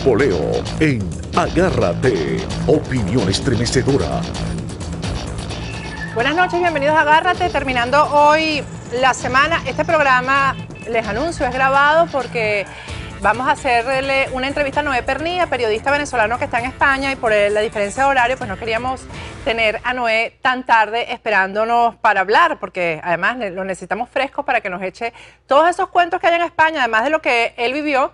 Poleo en Agárrate, opinión estremecedora. Buenas noches, bienvenidos a Agárrate. Terminando hoy la semana, este programa, les anuncio, es grabado porque vamos a hacerle una entrevista a Noé Pernía, periodista venezolano que está en España, y por la diferencia de horario, pues no queríamos tener a Noé tan tarde esperándonos para hablar, porque además lo necesitamos fresco para que nos eche todos esos cuentos que hay en España, además de lo que él vivió,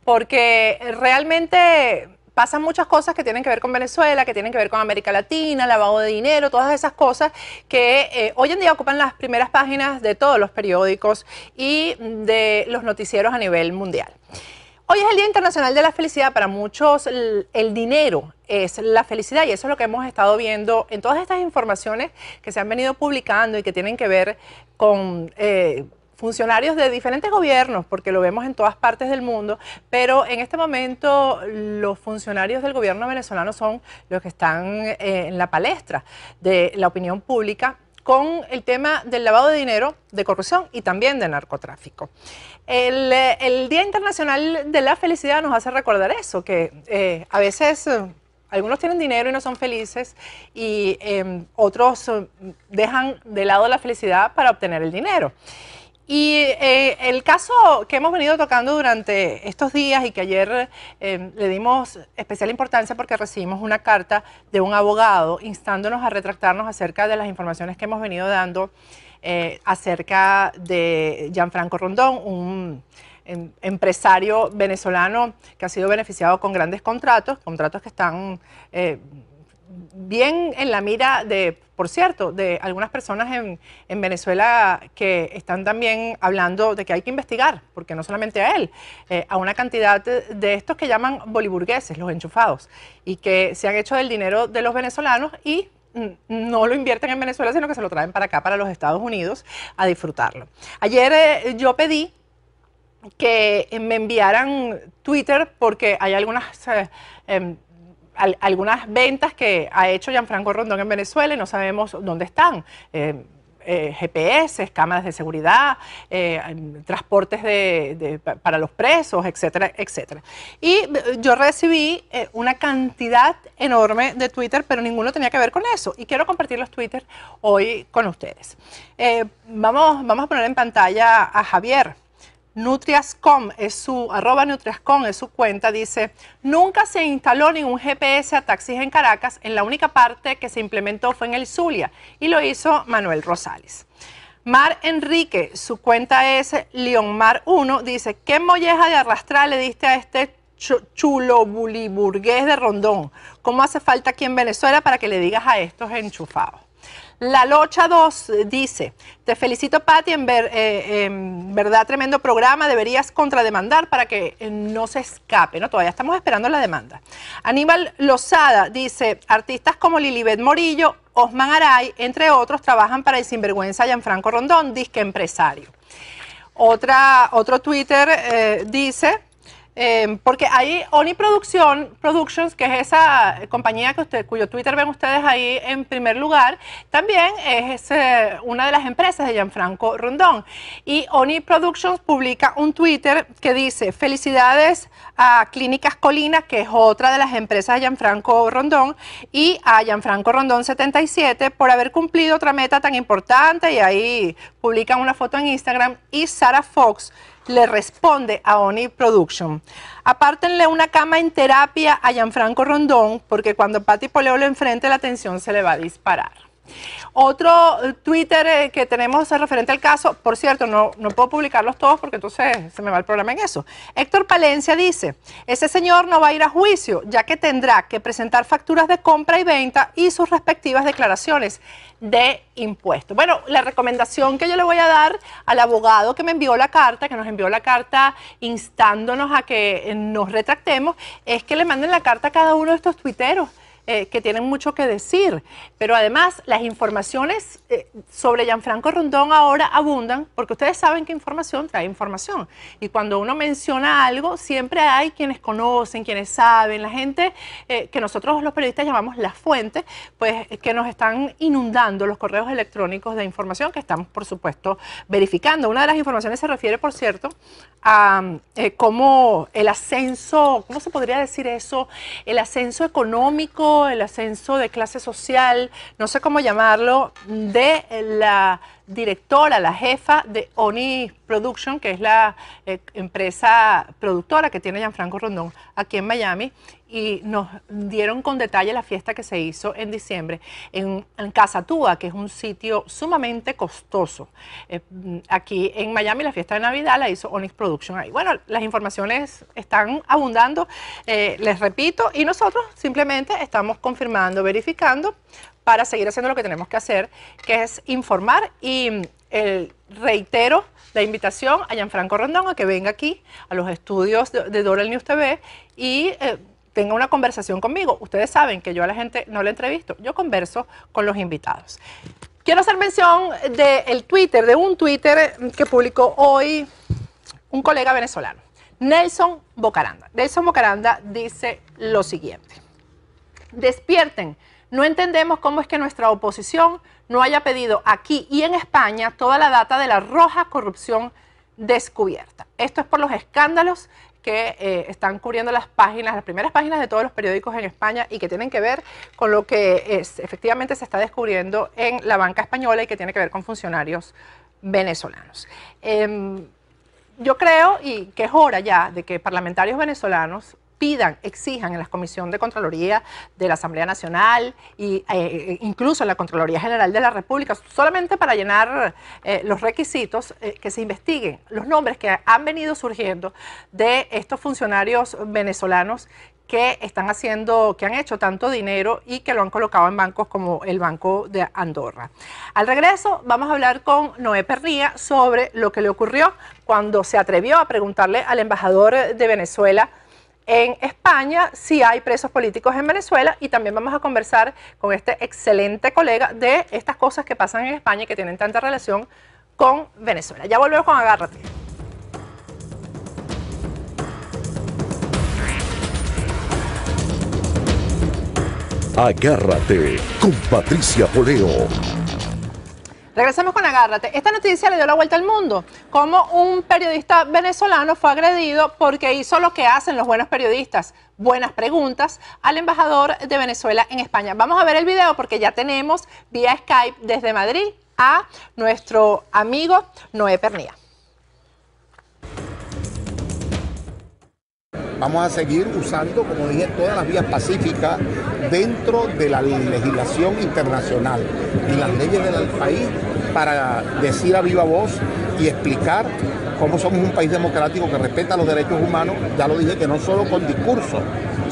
porque realmente pasan muchas cosas que tienen que ver con Venezuela, que tienen que ver con América Latina, lavado de dinero, todas esas cosas que hoy en día ocupan las primeras páginas de todos los periódicos y de los noticieros a nivel mundial. Hoy es el Día Internacional de la Felicidad. Para muchos el dinero es la felicidad, y eso es lo que hemos estado viendo en todas estas informaciones que se han venido publicando y que tienen que ver con funcionarios de diferentes gobiernos, porque lo vemos en todas partes del mundo, pero en este momento los funcionarios del gobierno venezolano son los que están en la palestra de la opinión pública con el tema del lavado de dinero, de corrupción y también de narcotráfico. El Día Internacional de la Felicidad nos hace recordar eso, que a veces algunos tienen dinero y no son felices, y otros dejan de lado la felicidad para obtener el dinero. Y el caso que hemos venido tocando durante estos días y que ayer le dimos especial importancia porque recibimos una carta de un abogado instándonos a retractarnos acerca de las informaciones que hemos venido dando acerca de Gianfranco Rondón, un empresario venezolano que ha sido beneficiado con grandes contratos que están bien en la mira de, por cierto, de algunas personas en Venezuela que están también hablando de que hay que investigar, porque no solamente a él, a una cantidad de estos que llaman boliburgueses, los enchufados, y que se han hecho del dinero de los venezolanos y no lo invierten en Venezuela, sino que se lo traen para acá, para los Estados Unidos, a disfrutarlo. Ayer yo pedí que me enviaran Twitter porque hay algunas ventas que ha hecho Gianfranco Rondón en Venezuela y no sabemos dónde están. GPS, cámaras de seguridad, transportes para los presos, etcétera, etcétera. Y yo recibí una cantidad enorme de Twitter, pero ninguno tenía que ver con eso. Y quiero compartir los Twitter hoy con ustedes. Vamos a poner en pantalla a Javier. Nutriascom es su, @Nutriascom es su cuenta, dice: nunca se instaló ningún GPS a taxis en Caracas, en la única parte que se implementó fue en el Zulia, y lo hizo Manuel Rosales. Mar Enrique, su cuenta es Leonmar1, dice: ¿qué molleja de arrastrar le diste a este chulo buliburgués de Rondón? ¿Cómo hace falta aquí en Venezuela para que le digas a estos enchufados? La Locha 2 dice: te felicito, Pati, en verdad tremendo programa, deberías contrademandar para que no se escape, ¿no? Todavía estamos esperando la demanda. Aníbal Lozada dice: artistas como Lilibet Morillo, Osman Aray, entre otros, trabajan para el sinvergüenza Gianfranco Rondón, disque empresario. Otro Twitter dice: porque hay Oni Productions, que es esa compañía cuyo Twitter ven ustedes ahí en primer lugar, también es una de las empresas de Gianfranco Rondón. Y Oni Productions publica un Twitter que dice: felicidades a Clínicas Colina, que es otra de las empresas de Gianfranco Rondón, y a Gianfranco Rondón 77 por haber cumplido otra meta tan importante, y ahí publican una foto en Instagram, y Sara Fox le responde a Oni Production: apártenle una cama en terapia a Gianfranco Rondón, porque cuando Pati Poleo lo enfrente la tensión se le va a disparar. Otro Twitter que tenemos referente al caso, por cierto, no puedo publicarlos todos porque entonces se me va el programa en eso. Héctor Palencia dice: ese señor no va a ir a juicio, ya que tendrá que presentar facturas de compra y venta y sus respectivas declaraciones de impuestos. Bueno, la recomendación que yo le voy a dar al abogado que me envió la carta, que nos envió la carta instándonos a que nos retractemos, es que le manden la carta a cada uno de estos tuiteros que tienen mucho que decir. Pero además, las informaciones sobre Gianfranco Rondón ahora abundan, porque ustedes saben que información trae información. Y cuando uno menciona algo, siempre hay quienes conocen, quienes saben, la gente que nosotros los periodistas llamamos la fuente, pues que nos están inundando los correos electrónicos de información que estamos, por supuesto, verificando. Una de las informaciones se refiere, por cierto, a cómo el ascenso, ¿cómo se podría decir eso? El ascenso económico, el ascenso de clase social, no sé cómo llamarlo, de la directora, la jefa de Onyx Production, que es la empresa productora que tiene Gianfranco Rondón aquí en Miami, y nos dieron con detalle la fiesta que se hizo en diciembre en Casa Túa, que es un sitio sumamente costoso. Aquí en Miami la fiesta de Navidad la hizo Onyx Production ahí. Bueno, las informaciones están abundando, les repito, y nosotros simplemente estamos confirmando, verificando, para seguir haciendo lo que tenemos que hacer, que es informar. Y reitero la invitación a Gianfranco Rondón a que venga aquí a los estudios de Doral News TV y tenga una conversación conmigo. Ustedes saben que yo a la gente no la entrevisto, yo converso con los invitados. Quiero hacer mención de un Twitter que publicó hoy un colega venezolano, Nelson Bocaranda. Nelson Bocaranda dice lo siguiente: despierten. No entendemos cómo es que nuestra oposición no haya pedido aquí y en España toda la data de la roja corrupción descubierta. Esto es por los escándalos que están cubriendo las primeras páginas de todos los periódicos en España y que tienen que ver con lo que efectivamente se está descubriendo en la banca española y que tiene que ver con funcionarios venezolanos. Yo creo y que es hora ya de que parlamentarios venezolanos exijan en la Comisión de Contraloría de la Asamblea Nacional e incluso en la Contraloría General de la República, solamente para llenar los requisitos, que se investiguen los nombres que han venido surgiendo de estos funcionarios venezolanos que han hecho tanto dinero y que lo han colocado en bancos como el Banco de Andorra. Al regreso vamos a hablar con Noé Pernía sobre lo que le ocurrió cuando se atrevió a preguntarle al embajador de Venezuela en España si hay presos políticos en Venezuela, y también vamos a conversar con este excelente colega de estas cosas que pasan en España y que tienen tanta relación con Venezuela. Ya volvemos con Agárrate. Agárrate con Patricia Poleo. Regresamos con Agárrate. Esta noticia le dio la vuelta al mundo. Como un periodista venezolano fue agredido porque hizo lo que hacen los buenos periodistas, buenas preguntas, al embajador de Venezuela en España. Vamos a ver el video porque ya tenemos vía Skype desde Madrid a nuestro amigo Noé Pernía. Vamos a seguir usando, como dije, todas las vías pacíficas dentro de la legislación internacional y las leyes del país para decir a viva voz y explicar cómo somos un país democrático que respeta los derechos humanos. Ya lo dije, que no solo con discurso,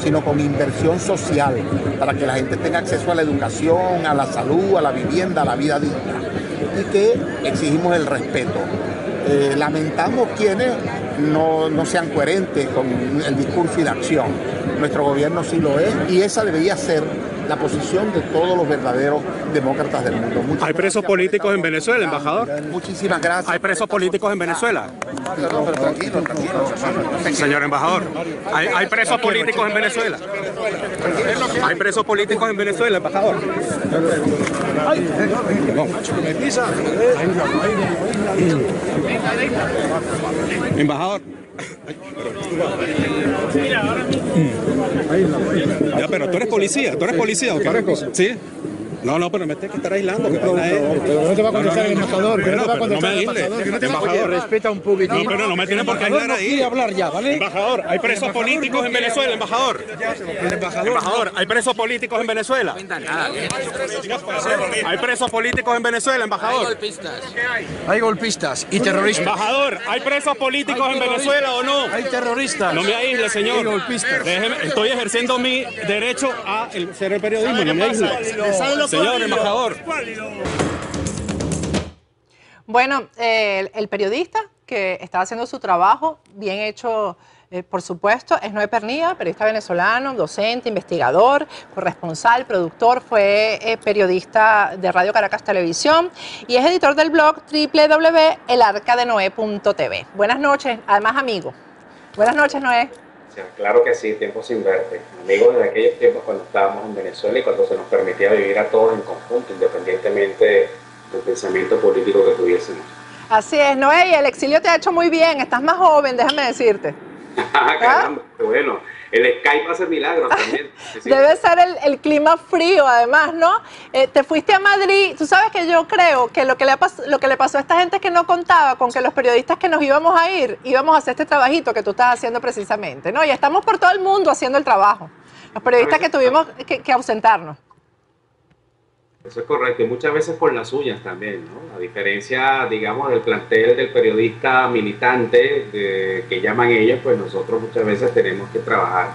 sino con inversión social, para que la gente tenga acceso a la educación, a la salud, a la vivienda, a la vida digna, y que exigimos el respeto. Lamentamos quienes no sean coherentes con el discurso y la acción. Nuestro gobierno sí lo es, y esa debería ser la posición de todos los verdaderos demócratas del mundo. ¿Hay presos políticos en Venezuela, embajador? Muchísimas gracias. ¿Hay presos políticos en Venezuela? Pero tranquilo. Señor embajador, ¿hay presos políticos en Venezuela? ¿Hay presos políticos en Venezuela, embajador? Embajador. Ya, pero tú eres policía, ¿o qué? ¿Sí? No, pero me tienes que estar aislando. Pero no te va a contestar el embajador. No me aísle. Embajador, respeta un poquito. No, pero no me tiene por qué aislar ahí. Quiere hablar ya, ¿vale? Embajador, ¿hay presos políticos en Venezuela, embajador? Embajador, ¿hay presos políticos en Venezuela? ¿Hay presos políticos en Venezuela, embajador? Hay golpistas y terroristas. Embajador, ¿hay presos políticos en Venezuela o no? Hay terroristas. No me aísle, señor. Hay golpistas. Déjeme, estoy ejerciendo mi derecho a ser el periodismo, no me aísle. Señor embajador. Bueno, el periodista que estaba haciendo su trabajo, bien hecho Por supuesto, es Noé Pernía, periodista venezolano, docente, investigador, corresponsal, productor, fue periodista de Radio Caracas Televisión y es editor del blog www.elarcadenoe.tv. Buenas noches, además amigo. Buenas noches, Noé. Claro que sí, tiempo sin verte. Amigos desde aquellos tiempos cuando estábamos en Venezuela y cuando se nos permitía vivir a todos en conjunto, independientemente del pensamiento político que tuviésemos. Así es, Noé, y el exilio te ha hecho muy bien, estás más joven, déjame decirte. Caramba, qué bueno. El Skype hace milagros también. Sí. Debe ser el clima frío, además, ¿no? Te fuiste a Madrid. Tú sabes que yo creo que lo que le pasó a esta gente es que no contaba con que los periodistas que nos íbamos a ir, íbamos a hacer este trabajito que tú estás haciendo precisamente, ¿no? Y estamos por todo el mundo haciendo el trabajo. Los periodistas que tuvimos que ausentarnos. Eso es correcto, y muchas veces por las uñas también, ¿no? A diferencia, digamos, del plantel del periodista militante que llaman ellos, pues nosotros muchas veces tenemos que trabajar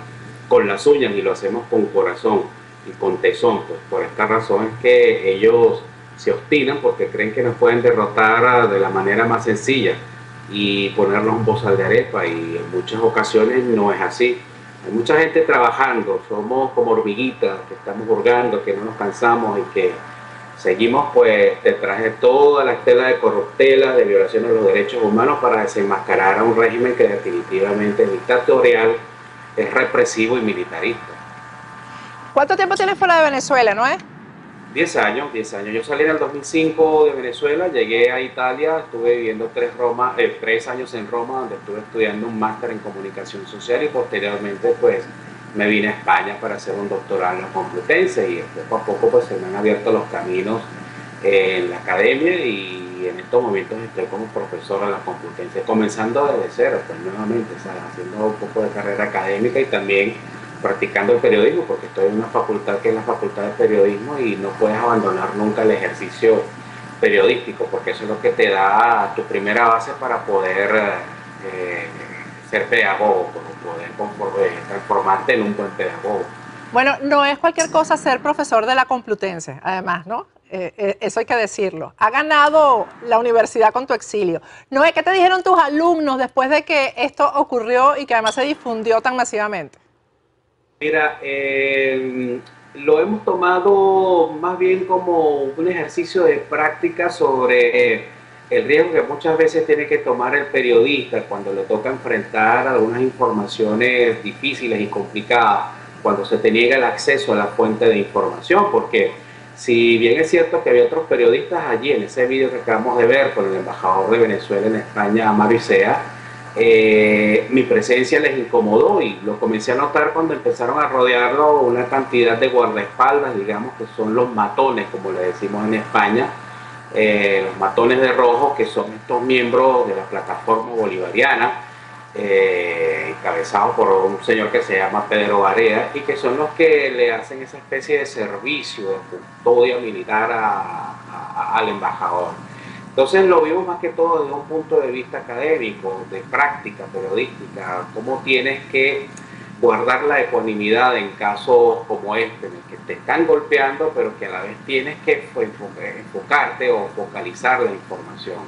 con las uñas y lo hacemos con corazón y con tesón. Pues por esta razón es que ellos se obstinan porque creen que nos pueden derrotar de la manera más sencilla y ponernos un bozal de arepa, y en muchas ocasiones no es así. Hay mucha gente trabajando, somos como hormiguitas que estamos hurgando, que no nos cansamos y que seguimos pues detrás de toda la estela de corruptela, de violación de los derechos humanos para desenmascarar a un régimen que definitivamente es dictatorial, es represivo y militarista. ¿Cuánto tiempo tienes fuera de Venezuela, Noé? 10 años. Yo salí en el 2005 de Venezuela, llegué a Italia, estuve viviendo 3 años en Roma, donde estuve estudiando un máster en comunicación social y posteriormente pues me vine a España para hacer un doctorado en la Complutense, y poco a poco pues se me han abierto los caminos en la academia, y en estos momentos estoy como profesor en la Complutense, comenzando desde cero, pues nuevamente, ¿sabes? Haciendo un poco de carrera académica y también practicando el periodismo, porque estoy en una facultad que es la Facultad de Periodismo, y no puedes abandonar nunca el ejercicio periodístico, porque eso es lo que te da tu primera base para poder ser pedagogo, poder transformarte en un buen pedagogo. Bueno, no es cualquier cosa ser profesor de la Complutense, además, ¿no? Eso hay que decirlo. Ha ganado la universidad con tu exilio. Noé, ¿qué te dijeron tus alumnos después de que esto ocurrió y que además se difundió tan masivamente? Mira, lo hemos tomado más bien como un ejercicio de práctica sobre el riesgo que muchas veces tiene que tomar el periodista cuando le toca enfrentar algunas informaciones difíciles y complicadas, cuando se te niega el acceso a la fuente de información, porque si bien es cierto que había otros periodistas allí en ese vídeo que acabamos de ver con el embajador de Venezuela en España, Mario Isea, mi presencia les incomodó, y lo comencé a notar cuando empezaron a rodearlo una cantidad de guardaespaldas, digamos que son los matones, como le decimos en España, los matones de rojo, que son estos miembros de la plataforma bolivariana, encabezados por un señor que se llama Pedro Barea, y que son los que le hacen esa especie de servicio de custodia militar al embajador. Entonces lo vimos más que todo desde un punto de vista académico, de práctica periodística, cómo tienes que guardar la ecuanimidad en casos como este, en el que te están golpeando, pero que a la vez tienes que enfocarte o focalizar la información.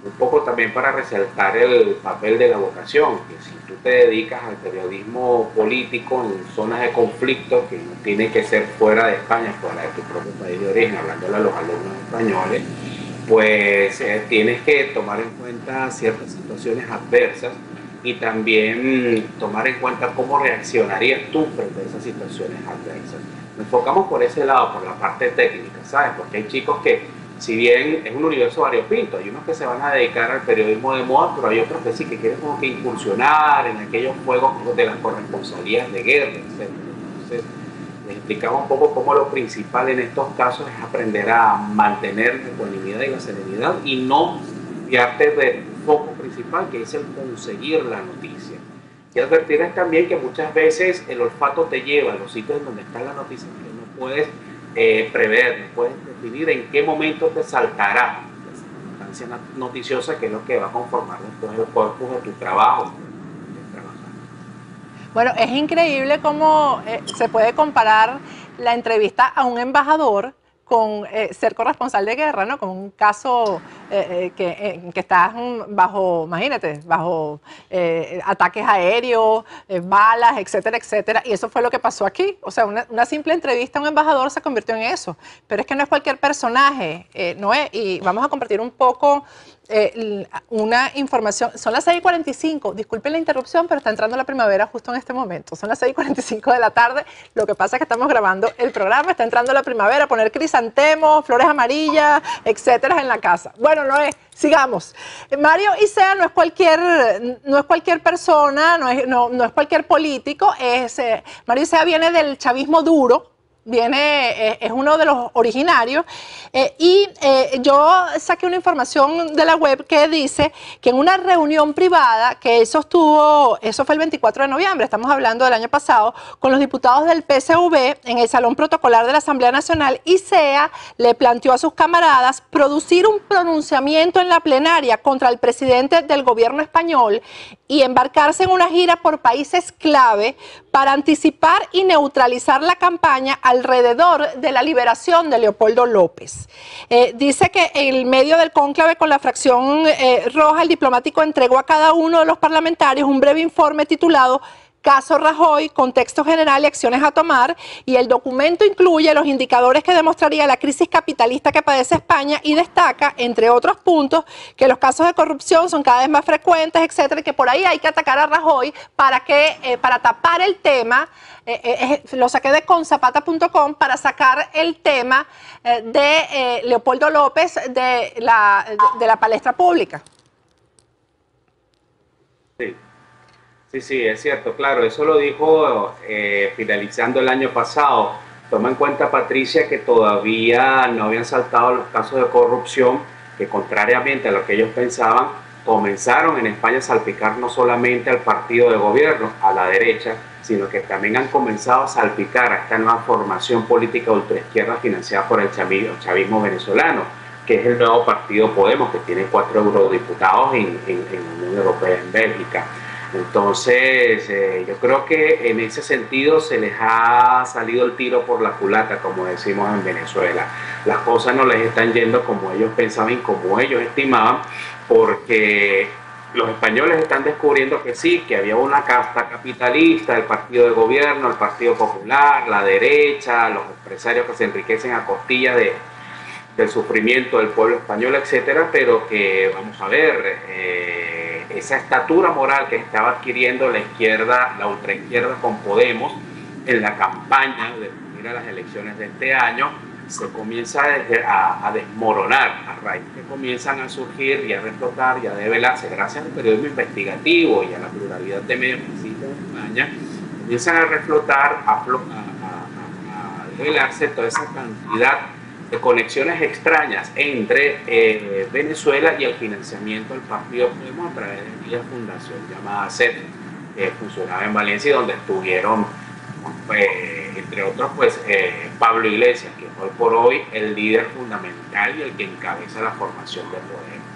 Un poco también para resaltar el papel de la vocación, que si tú te dedicas al periodismo político en zonas de conflicto, que no tiene que ser fuera de España, fuera de tu propio país de origen, hablándole a los alumnos españoles, pues tienes que tomar en cuenta ciertas situaciones adversas y también tomar en cuenta cómo reaccionarías tú frente a esas situaciones adversas. Nos enfocamos por ese lado, por la parte técnica, ¿sabes? Porque hay chicos que, si bien es un universo variopinto, hay unos que se van a dedicar al periodismo de moda, pero hay otros que sí, que quieren como que incursionar en aquellos juegos de las corresponsalías de guerra, etc. Entonces, les explicamos un poco cómo lo principal en estos casos es aprender a mantener la ecuanimidad y la serenidad y no guiarte del foco principal, que es el conseguir la noticia. Y advertirles también que muchas veces el olfato te lleva a los sitios donde está la noticia, que no puedes prever, no puedes definir en qué momento te saltará la circunstancia noticiosa, que es lo que va a conformar después el corpus de tu trabajo. Bueno, es increíble cómo se puede comparar la entrevista a un embajador con ser corresponsal de guerra, ¿no? Con un caso que estás bajo, imagínate, bajo ataques aéreos, balas, etcétera, etcétera. Y eso fue lo que pasó aquí. O sea, una simple entrevista a un embajador se convirtió en eso. Pero es que no es cualquier personaje, Noé, y vamos a compartir un poco una información. Son las 6:45, disculpen la interrupción, pero está entrando la primavera justo en este momento. Son las 6:45 de la tarde, lo que pasa es que estamos grabando el programa, está entrando la primavera, poner crisantemos, flores amarillas, etcétera en la casa. Bueno, Noé, sigamos. Mario Isea no es cualquier persona, no es cualquier político, Mario Isea viene del chavismo duro, es uno de los originarios, yo saqué una información de la web que dice que en una reunión privada que él sostuvo, eso fue el 24 de noviembre, estamos hablando del año pasado, con los diputados del PSV en el Salón Protocolar de la Asamblea Nacional, Isea le planteó a sus camaradas producir un pronunciamiento en la plenaria contra el presidente del gobierno español y embarcarse en una gira por países clave para anticipar y neutralizar la campaña alrededor de la liberación de Leopoldo López. Dice que en medio del cónclave con la fracción roja, el diplomático entregó a cada uno de los parlamentarios un breve informe titulado Caso Rajoy, contexto general y acciones a tomar, y el documento incluye los indicadores que demostraría la crisis capitalista que padece España y destaca, entre otros puntos, que los casos de corrupción son cada vez más frecuentes, etcétera, y que por ahí hay que atacar a Rajoy para tapar el tema. Lo saqué de consapata.com para sacar el tema de Leopoldo López de la palestra pública. Sí. Sí, es cierto, claro, eso lo dijo finalizando el año pasado. Toma en cuenta, Patricia, que todavía no habían saltado los casos de corrupción que, contrariamente a lo que ellos pensaban, comenzaron en España a salpicar no solamente al partido de gobierno, a la derecha, sino que también han comenzado a salpicar a esta nueva formación política ultraizquierda financiada por el chavismo venezolano, que es el nuevo partido Podemos, que tiene 4 eurodiputados en la Unión Europea, en Bélgica. Entonces, yo creo que en ese sentido se les ha salido el tiro por la culata, como decimos en Venezuela. Las cosas no les están yendo como ellos pensaban y como ellos estimaban, porque los españoles están descubriendo que sí, que había una casta capitalista, el partido de gobierno, el Partido Popular, la derecha, los empresarios que se enriquecen a costilla del sufrimiento del pueblo español, etcétera, pero que, vamos a ver, esa estatura moral que estaba adquiriendo la izquierda, la ultraizquierda con Podemos en la campaña de las elecciones de este año, se comienza a desmoronar a raíz que comienzan a surgir y a reflotar y a develarse gracias al periodismo investigativo y a la pluralidad de medios que existe en España, comienzan a reflotar, a develarse toda esa cantidad de conexiones extrañas entre Venezuela y el financiamiento del partido Podemos a través de aquella fundación llamada CEP, que funcionaba en Valencia y donde estuvieron, entre otros, Pablo Iglesias, que hoy por hoy el líder fundamental y el que encabeza la formación de Podemos.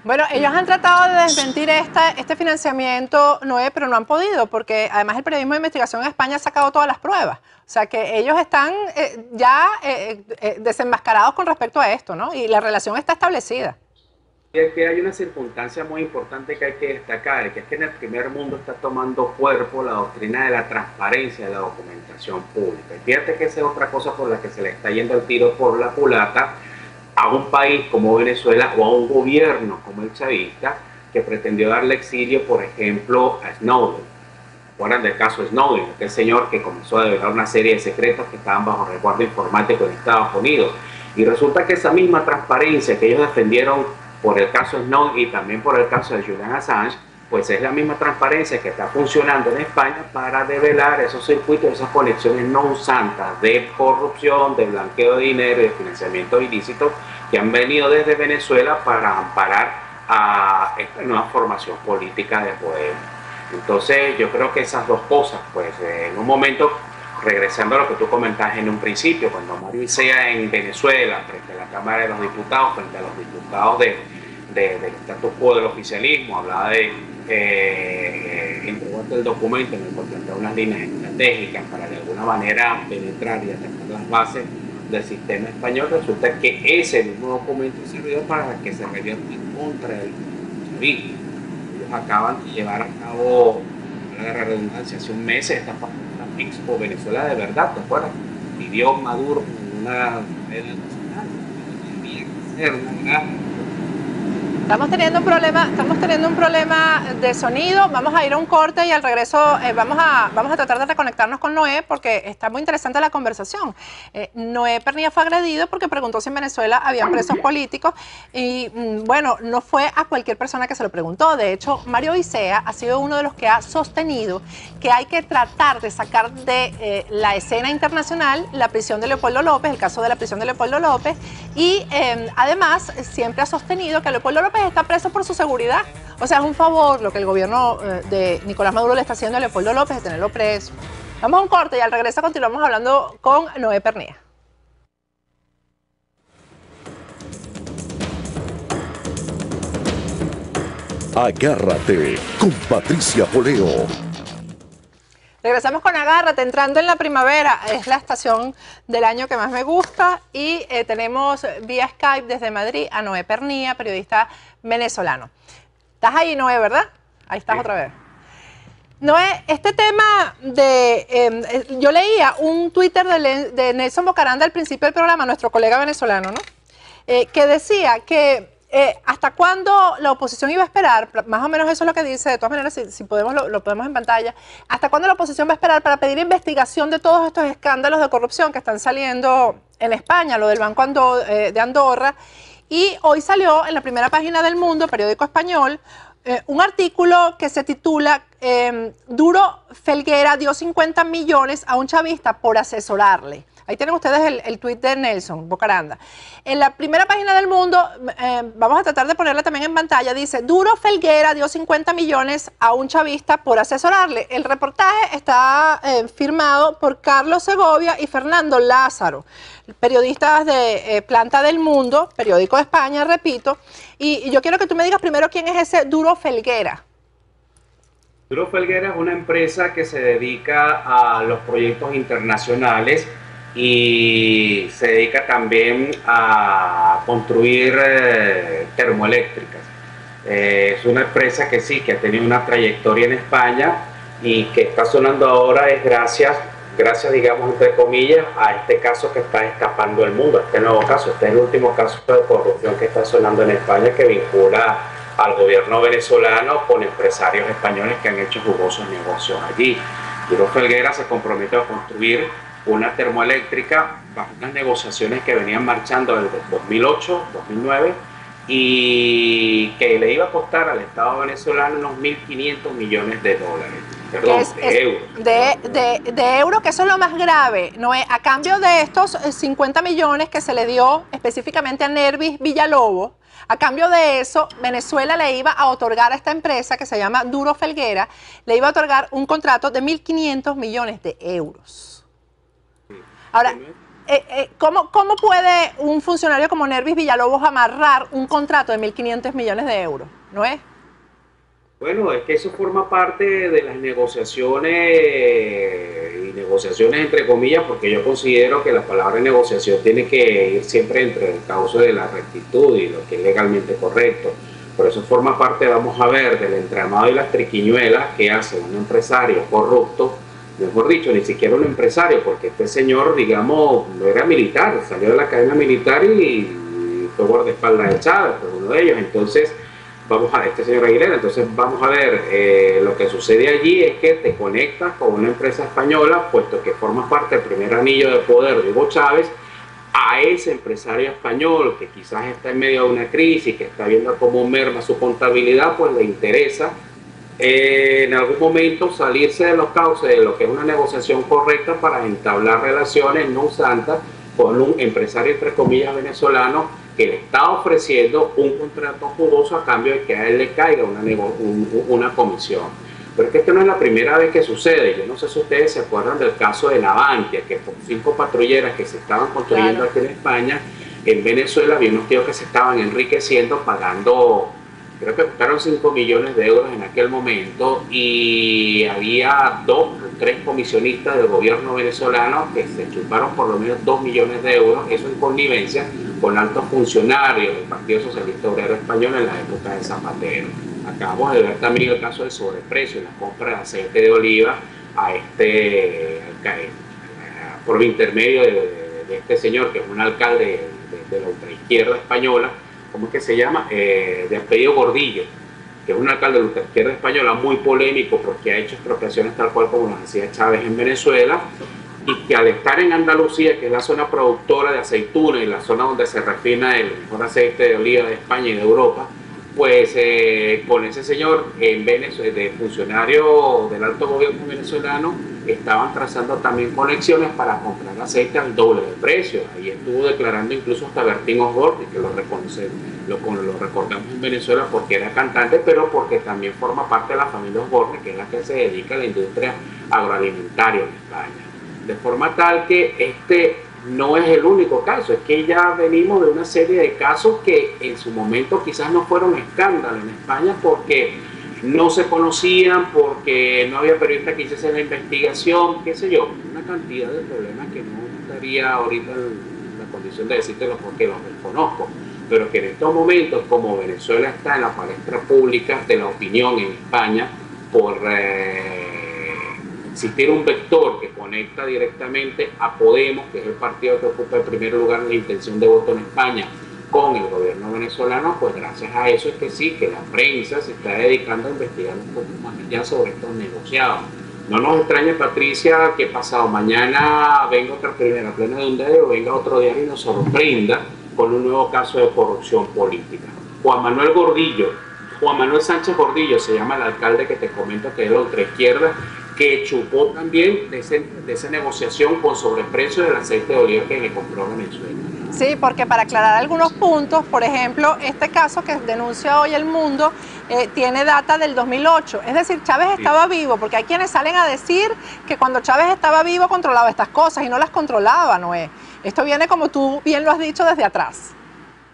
Bueno, ellos han tratado de desmentir este financiamiento, Noé, pero no han podido, porque además el periodismo de investigación en España ha sacado todas las pruebas. O sea que ellos están ya desenmascarados con respecto a esto, ¿no? Y la relación está establecida. Y es que hay una circunstancia muy importante que hay que destacar, que es que en el primer mundo está tomando cuerpo la doctrina de la transparencia de la documentación pública. Y fíjate que esa es otra cosa por la que se le está yendo el tiro por la culata a un país como Venezuela o a un gobierno como el chavista que pretendió darle exilio, por ejemplo, a Snowden. ¿Recuerdan del caso Snowden? Aquel señor que comenzó a develar una serie de secretos que estaban bajo resguardo informático en Estados Unidos. Y resulta que esa misma transparencia que ellos defendieron por el caso Snowden y también por el caso de Julian Assange, pues es la misma transparencia que está funcionando en España para develar esos circuitos, esas conexiones no santas de corrupción, de blanqueo de dinero y de financiamiento ilícito que han venido desde Venezuela para amparar a esta nueva formación política de Podemos. Entonces yo creo que esas dos cosas, pues en un momento, regresando a lo que tú comentabas en un principio, cuando Mario Isea en Venezuela, frente a la Cámara de los Diputados, frente a los diputados del status quo del oficialismo, hablaba de entregó el documento en el que planteaba unas líneas estratégicas para de alguna manera penetrar y atacar las bases del sistema español, resulta que ese mismo documento sirvió para que se revierta en contra del chavismo. Ellos acaban de llevar a cabo, la redundancia, hace un mes esta Expo Venezuela de verdad, ¿te acuerdas? Vivió Maduro en una cadena nacional, Estamos teniendo un problema de sonido. Vamos a ir a un corte y al regreso vamos a tratar de reconectarnos con Noé porque está muy interesante la conversación. Noé Pernía fue agredido porque preguntó si en Venezuela habían presos políticos y bueno, no fue a cualquier persona que se lo preguntó. De hecho, Mario Isea ha sido uno de los que ha sostenido que hay que tratar de sacar de la escena internacional la prisión de Leopoldo López, el caso de la prisión de Leopoldo López, y además siempre ha sostenido que Leopoldo López está preso por su seguridad. O sea, es un favor lo que el gobierno de Nicolás Maduro le está haciendo a Leopoldo López de tenerlo preso. Vamos a un corte y al regreso continuamos hablando con Noé Pernía. Agárrate con Patricia Poleo. Regresamos con Agárrate, entrando en la primavera. Es la estación del año que más me gusta y tenemos vía Skype desde Madrid a Noé Pernía, periodista venezolano. Estás ahí, Noé, ¿verdad? Ahí estás otra vez. Noé, este tema de... yo leía un Twitter de Nelson Bocaranda al principio del programa, nuestro colega venezolano, ¿no? Que decía que ¿hasta cuándo la oposición iba a esperar? Más o menos eso es lo que dice, de todas maneras, si podemos lo podemos en pantalla. ¿Hasta cuándo la oposición va a esperar para pedir investigación de todos estos escándalos de corrupción que están saliendo en España, lo del Banco de Andorra? Y hoy salió en la primera página del Mundo, periódico español, un artículo que se titula Duro Felguera dio 50 millones a un chavista por asesorarle. Ahí tienen ustedes el tuit de Nelson Bocaranda. En la primera página del Mundo, vamos a tratar de ponerla también en pantalla, dice, Duro Felguera dio 50 millones a un chavista por asesorarle. El reportaje está firmado por Carlos Segovia y Fernando Lázaro, periodistas de Planta del Mundo, periódico de España, repito. Y yo quiero que tú me digas primero quién es ese Duro Felguera. Duro Felguera es una empresa que se dedica a los proyectos internacionales y se dedica también a construir termoeléctricas. Es una empresa que sí, que ha tenido una trayectoria en España y que está sonando ahora es gracias, digamos, entre comillas, a este caso que está escapando del mundo, este nuevo caso, este es el último caso de corrupción que está sonando en España que vincula al gobierno venezolano con empresarios españoles que han hecho jugosos negocios allí. Duro Felguera se comprometió a construir una termoeléctrica bajo unas negociaciones que venían marchando desde 2008, 2009 y que le iba a costar al Estado venezolano unos 1.500 millones de dólares. Perdón, de euros. De euros, que eso es lo más grave, ¿no? A cambio de estos 50 millones que se le dio específicamente a Nervis Villalobos, a cambio de eso, Venezuela le iba a otorgar a esta empresa que se llama Duro Felguera, le iba a otorgar un contrato de 1.500 millones de euros. Ahora, ¿cómo puede un funcionario como Nervis Villalobos amarrar un contrato de 1.500 millones de euros? ¿No es? Bueno, es que eso forma parte de las negociaciones y negociaciones entre comillas, porque yo considero que la palabra negociación tiene que ir siempre entre el cauce de la rectitud y lo que es legalmente correcto. Por eso forma parte, vamos a ver, del entramado y las triquiñuelas que hace un empresario corrupto, mejor dicho, ni siquiera un empresario, porque este señor, digamos, no era militar, salió de la cadena militar y fue guardaespaldas de Chávez, fue uno de ellos. Entonces, vamos a este señor Aguilera, entonces vamos a ver, lo que sucede allí es que te conectas con una empresa española, puesto que formas parte del primer anillo de poder de Hugo Chávez, a ese empresario español que quizás está en medio de una crisis, que está viendo cómo merma su contabilidad, pues le interesa en algún momento salirse de los cauces de lo que es una negociación correcta para entablar relaciones no santas con un empresario entre comillas venezolano que le está ofreciendo un contrato jugoso a cambio de que a él le caiga una comisión. Pero es que esta no es la primera vez que sucede. Yo no sé si ustedes se acuerdan del caso de Navantia, que por 5 patrulleras que se estaban construyendo aquí en España, en Venezuela había unos tíos que se estaban enriqueciendo pagando creo que costaron 5 millones de euros en aquel momento, y había 2 o 3 comisionistas del gobierno venezolano que se chuparon por lo menos 2 millones de euros, eso en connivencia con altos funcionarios del Partido Socialista Obrero Español en la época de Zapatero. Acabamos de ver también el caso del sobreprecio en la compra de aceite de oliva por intermedio de este señor, que es un alcalde de la ultraizquierda española, ¿cómo es que se llama? De apellido Gordillo, que es un alcalde de la ultraizquierda española muy polémico porque ha hecho expropiaciones tal cual como las hacía Chávez en Venezuela, y que al estar en Andalucía, que es la zona productora de aceituna y la zona donde se refina el mejor aceite de oliva de España y de Europa, pues con ese señor en Venezuela, de funcionario del alto gobierno venezolano, estaban trazando también conexiones para comprar aceite al doble de precio. Ahí estuvo declarando incluso hasta Bertín Osborne, que lo recordamos en Venezuela porque era cantante, pero porque también forma parte de la familia Osborne, que es la que se dedica a la industria agroalimentaria en España. De forma tal que este no es el único caso, es que ya venimos de una serie de casos que en su momento quizás no fueron escándalos en España porque no se conocían, porque no había periodistas que hiciesen la investigación, qué sé yo, una cantidad de problemas que no estaría ahorita en la condición de decírtelo porque los desconozco, pero que en estos momentos, como Venezuela está en la palestra pública de la opinión en España, por existir un vector que conecta directamente a Podemos, que es el partido que ocupa el primer lugar en la intención de voto en España, con el gobierno venezolano, pues gracias a eso es que sí, que la prensa se está dedicando a investigar un poco más allá sobre estos negociados. No nos extrañe, Patricia, que pasado mañana venga otra primera plena de un diario, venga otro diario y nos sorprenda con un nuevo caso de corrupción política. Juan Manuel Sánchez Gordillo se llama el alcalde que te comento, que es de la ultraizquierda, que chupó también de esa negociación con sobreprecio del aceite de oliva que le compró Venezuela. Sí, porque para aclarar algunos puntos, por ejemplo, este caso que denuncia hoy El Mundo tiene data del 2008, es decir, Chávez estaba vivo, porque hay quienes salen a decir que cuando Chávez estaba vivo controlaba estas cosas y no las controlaba, Noé. Esto viene, como tú bien lo has dicho, desde atrás.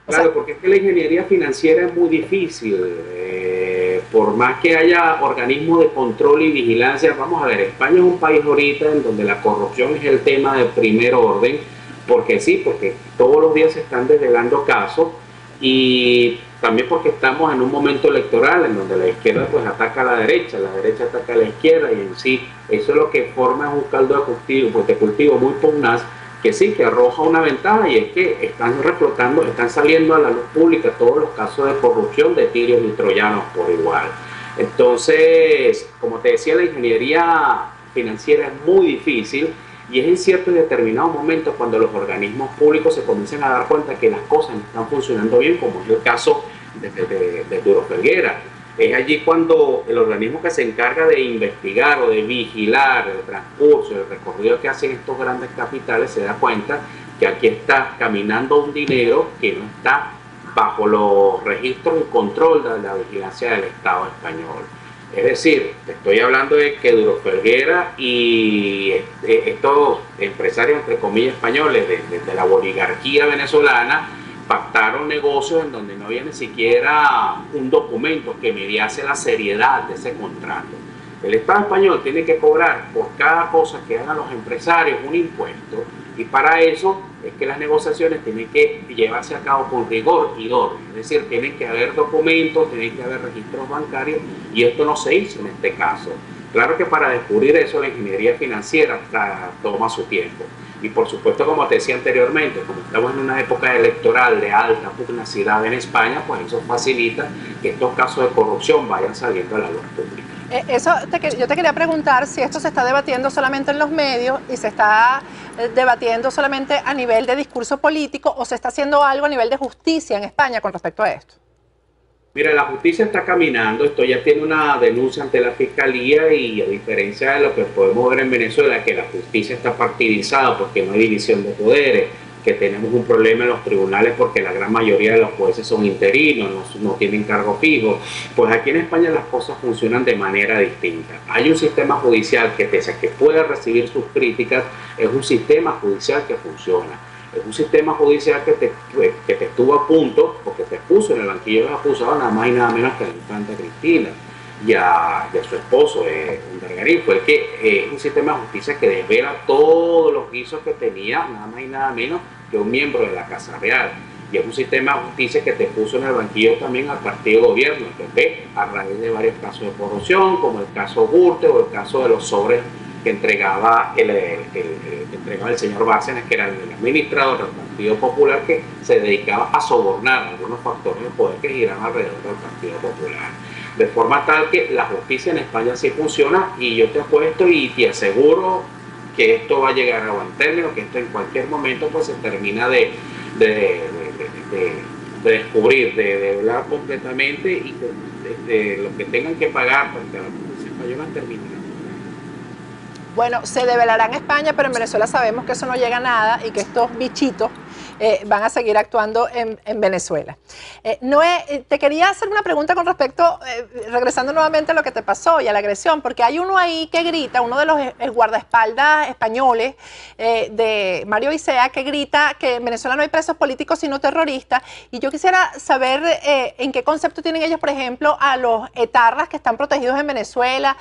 Claro, porque es que la ingeniería financiera es muy difícil. Por más que haya organismos de control y vigilancia, vamos a ver, España es un país ahorita en donde la corrupción es el tema de primer orden, porque sí, porque todos los días se están desvelando casos, y también porque estamos en un momento electoral en donde la izquierda pues ataca a la derecha ataca a la izquierda, y en sí eso es lo que forma un caldo de cultivo muy pugnaz, que sí, que arroja una ventaja, y es que están saliendo a la luz pública todos los casos de corrupción de tirios y troyanos por igual. Entonces, como te decía, la ingeniería financiera es muy difícil, y es en cierto y determinado momento cuando los organismos públicos se comienzan a dar cuenta que las cosas no están funcionando bien, como es el caso de Duro Felguera. Es allí cuando el organismo que se encarga de investigar o de vigilar el transcurso, el recorrido que hacen estos grandes capitales, se da cuenta que aquí está caminando un dinero que no está bajo los registros y control de la vigilancia del Estado español. Es decir, te estoy hablando de que Duro Felguera y estos empresarios, entre comillas, españoles de la oligarquía venezolana, pactaron negocios en donde no había ni siquiera un documento que mediase la seriedad de ese contrato. El Estado español tiene que cobrar por cada cosa que hagan los empresarios un impuesto, y para eso es que las negociaciones tienen que llevarse a cabo con rigor y orden, es decir, tienen que haber documentos, tienen que haber registros bancarios, y esto no se hizo en este caso. Claro que para descubrir eso la ingeniería financiera toma su tiempo. Y por supuesto, como te decía anteriormente, como estamos en una época electoral de alta pugnacidad en España, pues eso facilita que estos casos de corrupción vayan saliendo a la luz pública. Yo te quería preguntar si esto se está debatiendo solamente en los medios y se está debatiendo solamente a nivel de discurso político, o se está haciendo algo a nivel de justicia en España con respecto a esto. Mira, la justicia está caminando, esto ya tiene una denuncia ante la Fiscalía, y a diferencia de lo que podemos ver en Venezuela, que la justicia está partidizada porque no hay división de poderes, que tenemos un problema en los tribunales porque la gran mayoría de los jueces son interinos, no tienen cargo fijo, pues aquí en España las cosas funcionan de manera distinta. Hay un sistema judicial que, pese a que puede recibir sus críticas, es un sistema judicial que funciona. Es un sistema judicial que te estuvo a punto, porque te puso en el banquillo de los acusados nada más y nada menos que a la infanta Cristina y a su esposo, Margarín. Fue que es un sistema de justicia que desvela todos los guisos que tenía nada más y nada menos que un miembro de la Casa Real. Y es un sistema de justicia que te puso en el banquillo también al partido de gobierno, que a raíz de varios casos de corrupción, como el caso Gürtel o el caso de los sobres que entregaba el señor Bárcenas, que era el administrador del Partido Popular, que se dedicaba a sobornar algunos factores de poder que giran alrededor del Partido Popular. De forma tal que la justicia en España sí funciona, y yo te apuesto y te aseguro que esto va a llegar a buen término, que esto en cualquier momento pues se termina de descubrir, de hablar completamente, y lo que tengan que pagar para que la justicia española termine. Bueno, se develará en España, pero en Venezuela sabemos que eso no llega a nada y que estos bichitos van a seguir actuando en Venezuela. Noé, te quería hacer una pregunta con respecto, regresando nuevamente a lo que te pasó y a la agresión, porque hay uno ahí que grita, uno de los guardaespaldas españoles de Mario Isea, que grita que en Venezuela no hay presos políticos sino terroristas, y yo quisiera saber en qué concepto tienen ellos, por ejemplo, a los etarras que están protegidos en Venezuela.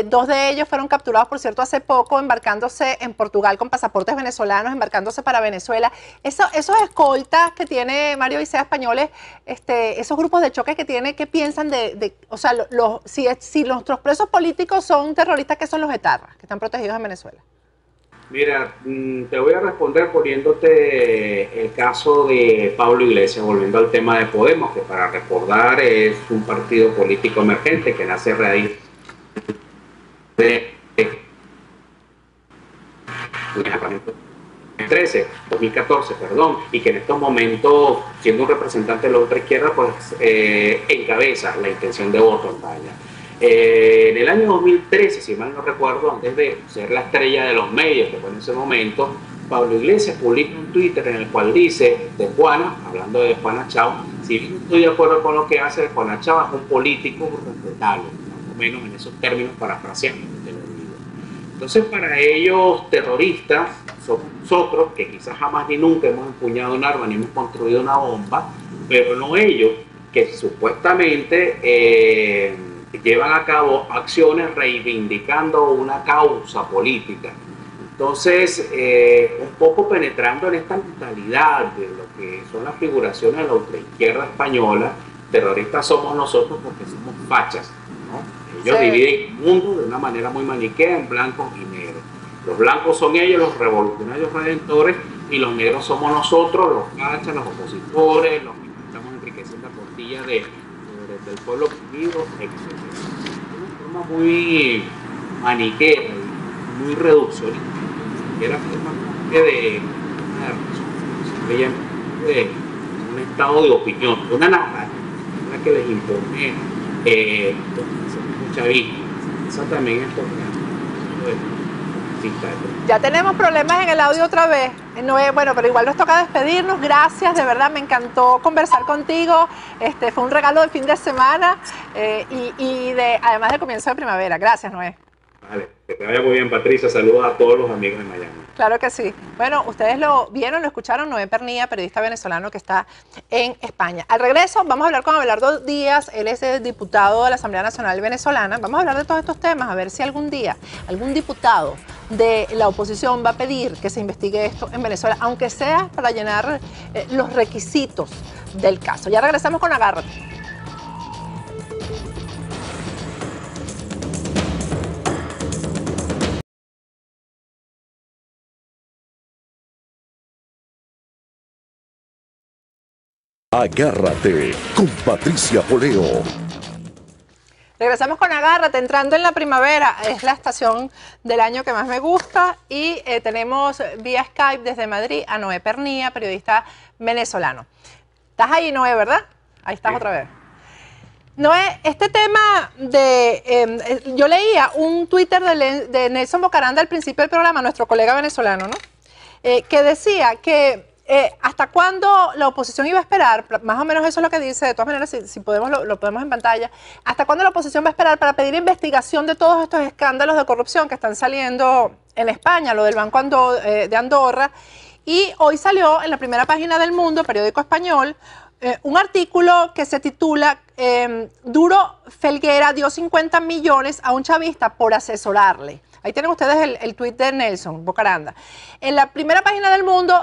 Dos de ellos fueron capturados, por cierto, hace poco, embarcándose en Portugal con pasaportes venezolanos, embarcándose para Venezuela. Esos escoltas que tiene Mario Isea españoles, esos grupos de choque que tiene, ¿qué piensan o sea, si nuestros presos políticos son terroristas, ¿qué son los etarras que están protegidos en Venezuela? Mira, te voy a responder poniéndote el caso de Pablo Iglesias, volviendo al tema de Podemos, que para recordar es un partido político emergente que nace a raíz de 2014, y que en estos momentos, siendo un representante de la ultraizquierda, pues encabeza la intención de voto en España. En el año 2013, si mal no recuerdo, antes de ser la estrella de los medios, que fue en ese momento, Pablo Iglesias publica un Twitter en el cual dice de Juana, hablando de Juana Chao, si bien estoy de acuerdo con lo que hace, Juana Chao es un político respetable, más o menos en esos términos, parafraseando, te lo digo. Entonces, para ellos, terroristas somos nosotros, que quizás jamás ni nunca hemos empuñado un arma ni hemos construido una bomba, pero no ellos, que supuestamente llevan a cabo acciones reivindicando una causa política. Entonces, un poco penetrando en esta mentalidad de lo que son las figuraciones de la ultraizquierda española, terroristas somos nosotros porque somos fachas, ¿no? Ellos dividen el mundo de una manera muy maniquea en blancos y negros. Los blancos son ellos, los revolucionarios redentores, y los negros somos nosotros, los fachas, los opositores, los que estamos enriqueciendo la tortilla del pueblo oprimido, etc. De una forma muy maniquea, muy reduccionista, era forma de un estado de opinión, de una narrativa que les impone mucha víctima. Eso también es porque ya tenemos problemas en el audio otra vez. Bueno, pero igual nos toca despedirnos. Gracias, de verdad, me encantó conversar contigo. Fue un regalo de fin de semana y además de comienzo de primavera. Gracias, Noé. Vale, que te vaya muy bien, Patricia. Saludos a todos los amigos de Miami. Claro que sí. Bueno, ustedes lo vieron, lo escucharon. Noé Pernía, periodista venezolano que está en España. Al regreso vamos a hablar con Abelardo Díaz. Él es el diputado de la Asamblea Nacional Venezolana. Vamos a hablar de todos estos temas, a ver si algún día algún diputado de la oposición va a pedir que se investigue esto en Venezuela, aunque sea para llenar los requisitos del caso. Ya regresamos con Agárrate. Agárrate con Patricia Poleo. Regresamos con Agárrate, entrando en la primavera. Es la estación del año que más me gusta y tenemos vía Skype desde Madrid a Noé Pernía, periodista venezolano. ¿Estás ahí, Noé, verdad? Ahí estás otra vez. Noé, este tema yo leía un Twitter de Nelson Bocaranda al principio del programa, nuestro colega venezolano, ¿no? Que decía que ¿hasta cuándo la oposición iba a esperar? Más o menos eso es lo que dice, de todas maneras, si podemos, lo podemos en pantalla. ¿Hasta cuándo la oposición va a esperar para pedir investigación de todos estos escándalos de corrupción que están saliendo en España, lo del Banco de Andorra? Y hoy salió en la primera página del Mundo, periódico español, un artículo que se titula Duro Felguera dio 50 millones a un chavista por asesorarle. Ahí tienen ustedes el tuit de Nelson Bocaranda. En la primera página del Mundo,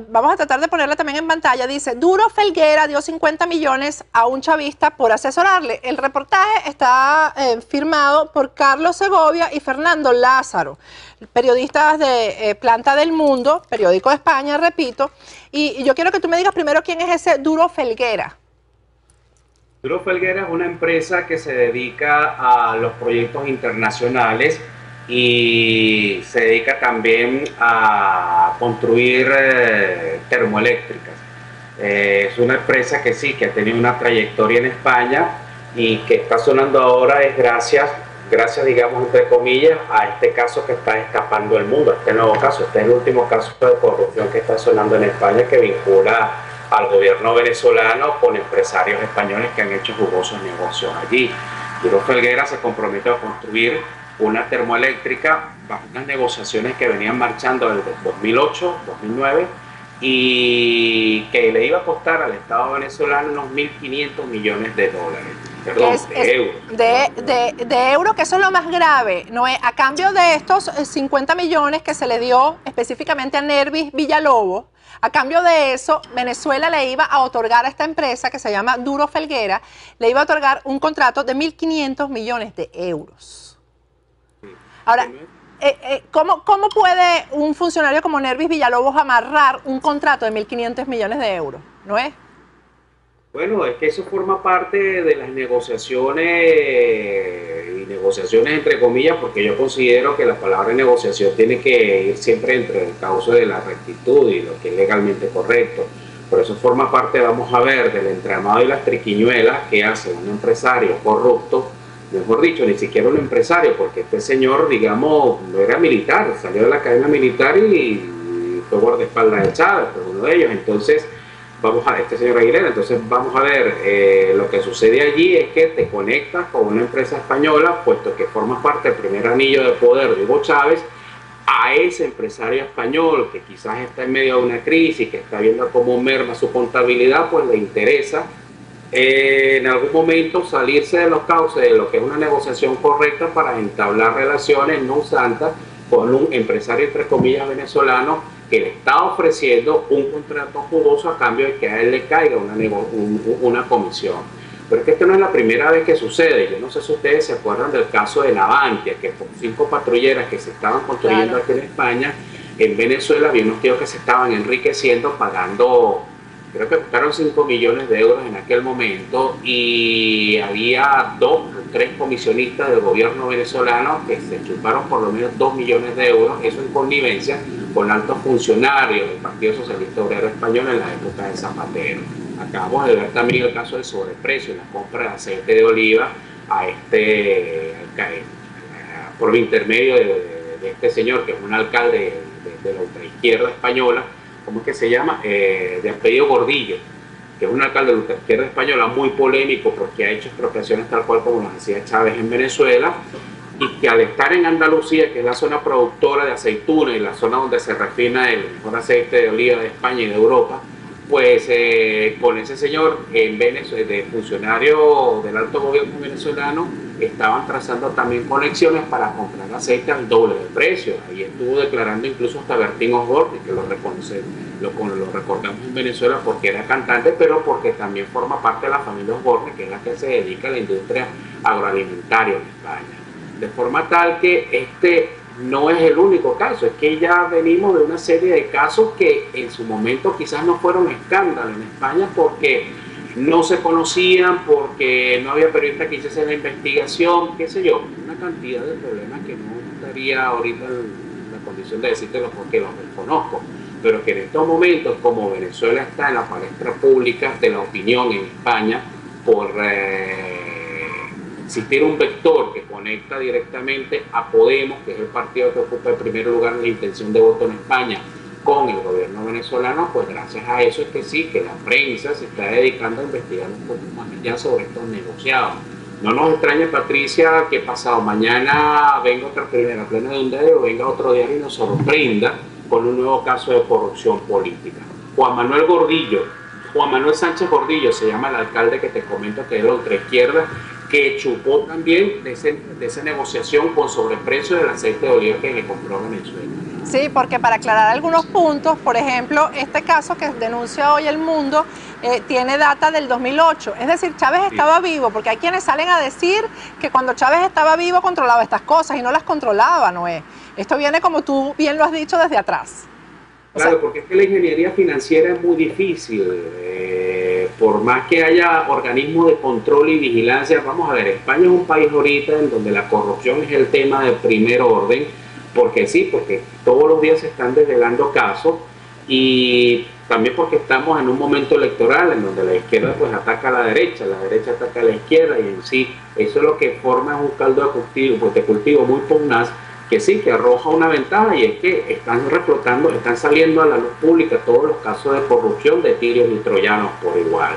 vamos a tratar de ponerla también en pantalla, dice, Duro Felguera dio 50 millones a un chavista por asesorarle. El reportaje está firmado por Carlos Segovia y Fernando Lázaro, periodistas de Planta del Mundo, periódico de España, repito. Y yo quiero que tú me digas primero quién es ese Duro Felguera. Duro Felguera es una empresa que se dedica a los proyectos internacionales y se dedica también a construir termoeléctricas. Es una empresa que sí, que ha tenido una trayectoria en España y que está sonando ahora es gracias, digamos, entre comillas, a este caso que está destapando el mundo, este nuevo caso. Este es el último caso de corrupción que está sonando en España, que vincula al gobierno venezolano con empresarios españoles que han hecho jugosos negocios allí. Duro Felguera se comprometió a construir una termoeléctrica bajo unas negociaciones que venían marchando desde 2008, 2009 y que le iba a costar al Estado venezolano unos 1.500 millones de dólares. Perdón, de euros. De euros, que eso es lo más grave, ¿no? A cambio de estos 50 millones que se le dio específicamente a Nervis Villalobos, a cambio de eso, Venezuela le iba a otorgar a esta empresa que se llama Duro Felguera, le iba a otorgar un contrato de 1.500 millones de euros. Ahora, ¿cómo puede un funcionario como Nervis Villalobos amarrar un contrato de 1.500 millones de euros? ¿No es? Bueno, es que eso forma parte de las negociaciones entre comillas, porque yo considero que la palabra negociación tiene que ir siempre entre el cauce de la rectitud y lo que es legalmente correcto. Por eso forma parte, vamos a ver, del entramado y las triquiñuelas que hace un empresario corrupto, mejor dicho, ni siquiera un empresario, porque este señor, digamos, no era militar, salió de la cadena militar y fue guardaespaldas de Chávez, fue uno de ellos. Entonces, vamos a ver, este señor Aguilera, entonces vamos a ver, lo que sucede allí es que te conectas con una empresa española, puesto que formas parte del primer anillo de poder de Hugo Chávez, a ese empresario español que quizás está en medio de una crisis, que está viendo cómo merma su contabilidad, pues le interesa en algún momento salirse de los cauces de lo que es una negociación correcta para entablar relaciones no santas con un empresario, entre comillas, venezolano, que le está ofreciendo un contrato jugoso a cambio de que a él le caiga una comisión. Pero es que esto no es la primera vez que sucede. Yo no sé si ustedes se acuerdan del caso de Navantia, que por 5 patrulleras que se estaban construyendo aquí en España, en Venezuela había unos tíos que se estaban enriqueciendo pagando, creo que costaron 5 millones de euros en aquel momento, y había 2 o 3 comisionistas del gobierno venezolano que se chuparon por lo menos 2 millones de euros, eso en connivencia con altos funcionarios del Partido Socialista Obrero Español en la época de Zapatero. Acabamos de ver también el caso del sobreprecio y la compra de aceite de oliva por intermedio de este señor, que es un alcalde de la ultraizquierda española, ¿cómo es que se llama? De apellido Gordillo, que es un alcalde de la ultraizquierda española muy polémico porque ha hecho expropiaciones tal cual como las hacía Chávez en Venezuela, y que al estar en Andalucía, que es la zona productora de aceituna y la zona donde se refina el mejor aceite de oliva de España y de Europa, pues con ese señor en Venezuela, de funcionario del alto gobierno venezolano, estaban trazando también conexiones para comprar aceite al doble de precio. Ahí estuvo declarando incluso hasta Bertín Osborne, que lo recordamos en Venezuela porque era cantante, pero porque también forma parte de la familia Osborne, que es la que se dedica a la industria agroalimentaria en España. De forma tal que este no es el único caso, es que ya venimos de una serie de casos que en su momento quizás no fueron escándalo en España porque no se conocían, porque no había periodistas que hiciesen la investigación, qué sé yo, una cantidad de problemas que no estaría ahorita en la condición de decírtelo porque los desconozco, pero que en estos momentos, como Venezuela está en la palestra pública de la opinión en España por existir un vector que conecta directamente a Podemos, que es el partido que ocupa el primer lugar en la intención de voto en España, con el gobierno venezolano, pues gracias a eso es que sí, que la prensa se está dedicando a investigar un poco más allá sobre estos negociados. No nos extrañe, Patricia, que pasado mañana venga otra primera plena de un día o venga otro día y nos sorprenda con un nuevo caso de corrupción política. Juan Manuel Sánchez Gordillo se llama el alcalde que te comento, que es de la ultraizquierda, que chupó también de esa negociación con sobreprecio del aceite de oliva que le compró Venezuela. Sí, porque para aclarar algunos puntos, por ejemplo, este caso que denuncia hoy El Mundo tiene data del 2008, es decir, Chávez estaba vivo, porque hay quienes salen a decir que cuando Chávez estaba vivo controlaba estas cosas y no las controlaba, Noé. Esto viene, como tú bien lo has dicho, desde atrás. Claro, porque es que la ingeniería financiera es muy difícil. Por más que haya organismos de control y vigilancia, vamos a ver, España es un país ahorita en donde la corrupción es el tema de primer orden, porque sí, porque todos los días se están desvelando casos y también porque estamos en un momento electoral en donde la izquierda pues ataca a la derecha ataca a la izquierda, y en sí eso es lo que forma un caldo de cultivo muy pugnaz, que sí, que arroja una ventaja, y es que están reflotando, están saliendo a la luz pública todos los casos de corrupción de tirios y troyanos por igual.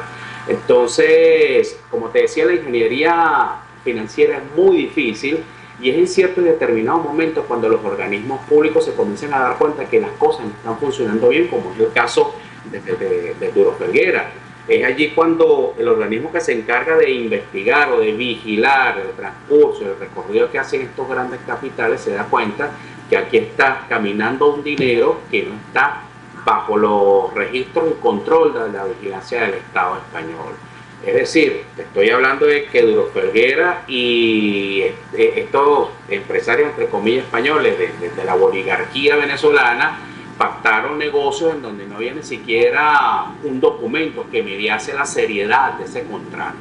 Entonces, como te decía, la ingeniería financiera es muy difícil, y es en ciertos y determinados momentos cuando los organismos públicos se comienzan a dar cuenta que las cosas no están funcionando bien, como es el caso de Duro Felguera. Es allí cuando el organismo que se encarga de investigar o de vigilar el transcurso, el recorrido que hacen estos grandes capitales, se da cuenta que aquí está caminando un dinero que no está bajo los registros y control de la vigilancia del Estado español. Es decir, te estoy hablando de que Duro Felguera y estos empresarios, entre comillas, españoles de la oligarquía venezolana, pactaron negocios en donde no había ni siquiera un documento que mediase la seriedad de ese contrato.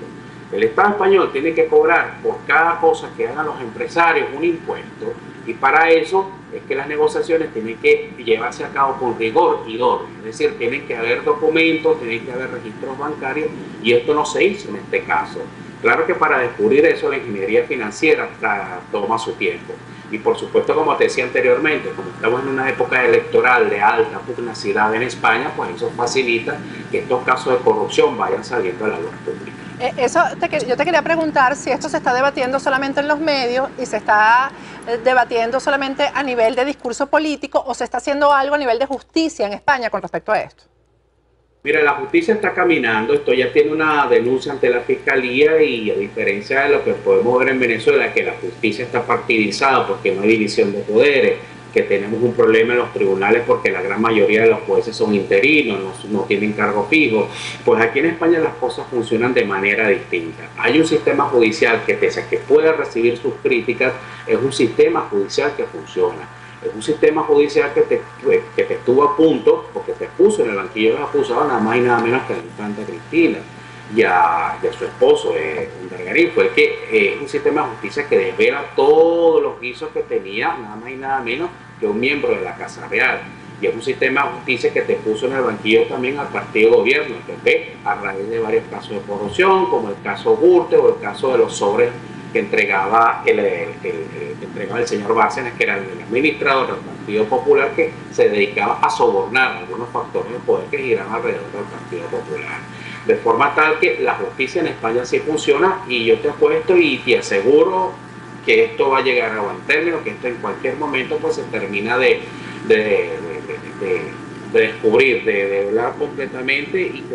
El Estado español tiene que cobrar por cada cosa que hagan los empresarios un impuesto, y para eso es que las negociaciones tienen que llevarse a cabo con rigor y orden, es decir, tienen que haber documentos, tienen que haber registros bancarios, y esto no se hizo en este caso. Claro que para descubrir eso la ingeniería financiera toma su tiempo. Y por supuesto, como te decía anteriormente, como estamos en una época electoral de alta pugnacidad en España, pues eso facilita que estos casos de corrupción vayan saliendo a la luz pública. Yo te quería preguntar si esto se está debatiendo solamente en los medios y se está debatiendo solamente a nivel de discurso político, o se está haciendo algo a nivel de justicia en España con respecto a esto. Mira, la justicia está caminando, esto ya tiene una denuncia ante la Fiscalía, y a diferencia de lo que podemos ver en Venezuela, que la justicia está partidizada porque no hay división de poderes, que tenemos un problema en los tribunales porque la gran mayoría de los jueces son interinos, no tienen cargo fijo, pues aquí en España las cosas funcionan de manera distinta. Hay un sistema judicial que, pese a que puede recibir sus críticas, es un sistema judicial que funciona. Es un sistema judicial que te estuvo a punto, porque te puso en el banquillo de los acusados nada más y nada menos que a la infanta Cristina y a su esposo, Dargarín. Fue que es un sistema de justicia que desvela todos los guisos que tenía nada más y nada menos que un miembro de la Casa Real. Y es un sistema de justicia que te puso en el banquillo también al partido de gobierno, el PP, a raíz de varios casos de corrupción, como el caso Gürtel o el caso de los sobres que entregaba el señor Bárcenas, que era el administrador del Partido Popular, que se dedicaba a sobornar algunos factores de poder que giraban alrededor del Partido Popular. De forma tal que la justicia en España sí funciona, y yo te apuesto y te aseguro que esto va a llegar a buen término, que esto en cualquier momento pues se termina de descubrir, de hablar completamente, y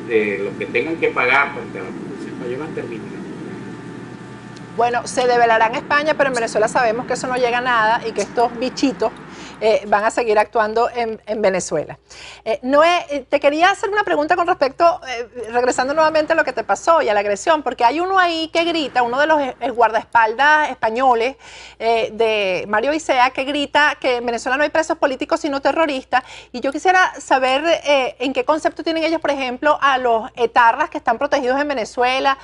de lo que tengan que pagar para que la justicia española termine. Bueno, se develará en España, pero en Venezuela sabemos que eso no llega a nada y que estos bichitos van a seguir actuando en Venezuela. Noé, te quería hacer una pregunta con respecto, regresando nuevamente a lo que te pasó y a la agresión, porque hay uno ahí que grita, uno de los guardaespaldas españoles de Mario Isea, que grita que en Venezuela no hay presos políticos sino terroristas, y yo quisiera saber en qué concepto tienen ellos, por ejemplo, a los etarras que están protegidos en Venezuela.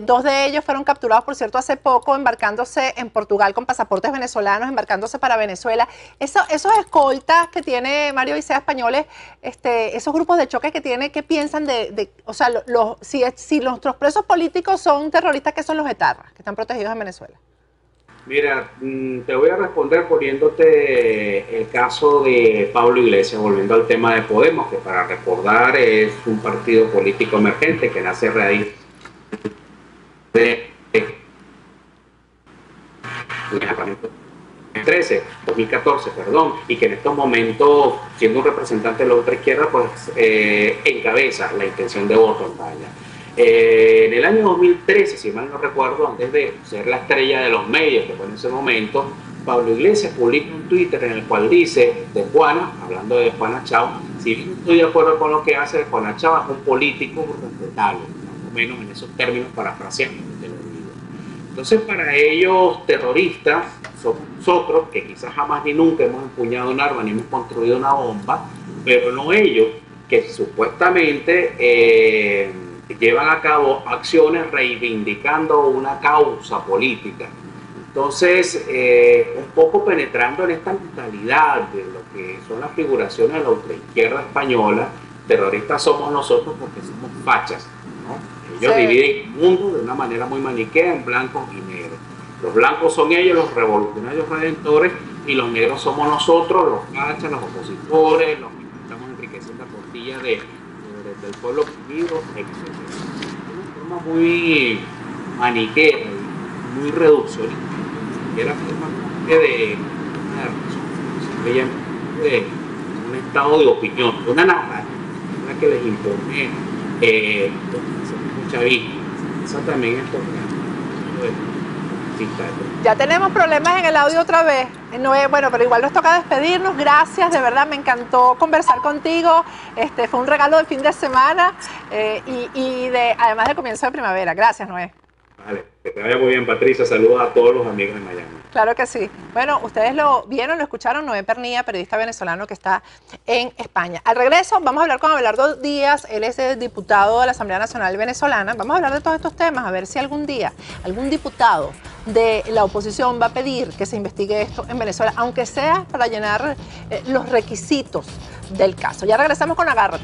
Dos de ellos fueron capturados, por cierto, hace poco, embarcándose en Portugal con pasaportes venezolanos, embarcándose para Venezuela. Esos escoltas que tiene Mario Isea españoles, esos grupos de choque que tiene, ¿qué piensan o sea, si nuestros presos políticos son terroristas, ¿qué son los etarras que están protegidos en Venezuela? Mira, te voy a responder poniéndote el caso de Pablo Iglesias, volviendo al tema de Podemos, que para recordar es un partido político emergente que nace a raíz de 2014, perdón, y que en estos momentos, siendo un representante de la otra izquierda, pues encabeza la intención de voto en España. En el año 2013, si mal no recuerdo, antes de ser la estrella de los medios, que fue en ese momento, Pablo Iglesias publica un Twitter en el cual dice de Juana, hablando de Juana Chao, si bien estoy de acuerdo con lo que hace, Juana Chao es un político respetable, más o menos en esos términos, parafraseando. Entonces, para ellos, terroristas, somos nosotros, que quizás jamás ni nunca hemos empuñado un arma ni hemos construido una bomba, pero no ellos, que supuestamente llevan a cabo acciones reivindicando una causa política. Entonces, un poco penetrando en esta mentalidad de lo que son las figuraciones de la ultraizquierda española, terroristas somos nosotros porque somos fachas, ¿no? Ellos dividen el mundo de una manera muy maniquea en blancos y negros. Los blancos son ellos, los revolucionarios redentores, y los negros somos nosotros, los fachas, los opositores, los que estamos enriqueciendo la tortilla del pueblo oprimido, etc. De una forma muy maniquea, muy reduccionista, que era forma de un estado de opinión, una narrativa que les impone mucha vista. Eso también es Ya tenemos problemas en el audio otra vez. Bueno, pero igual nos toca despedirnos. Gracias, de verdad, me encantó conversar contigo. Fue un regalo del fin de semana y además del comienzo de primavera. Gracias, Noé. Vale, que te vaya muy bien, Patricia. Saludos a todos los amigos de Miami. Claro que sí. Bueno, ustedes lo vieron, lo escucharon. Noé Pernilla, periodista venezolano que está en España. Al regreso vamos a hablar con Abelardo Díaz. Él es el diputado de la Asamblea Nacional Venezolana. Vamos a hablar de todos estos temas, a ver si algún día algún diputado de la oposición va a pedir que se investigue esto en Venezuela, aunque sea para llenar los requisitos del caso. Ya regresamos con Agárrate.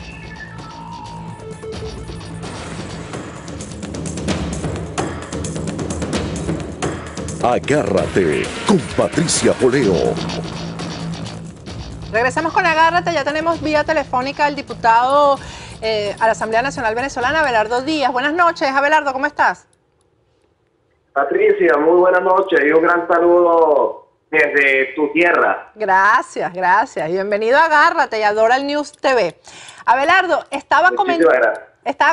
Agárrate con Patricia Poleo. Regresamos con Agárrate, ya tenemos vía telefónica al diputado a la Asamblea Nacional Venezolana, Abelardo Díaz. Buenas noches, Abelardo, ¿cómo estás? Patricia, muy buenas noches y un gran saludo desde tu tierra. Gracias, gracias. Y bienvenido a Agárrate y a Doral News TV. Abelardo, estaba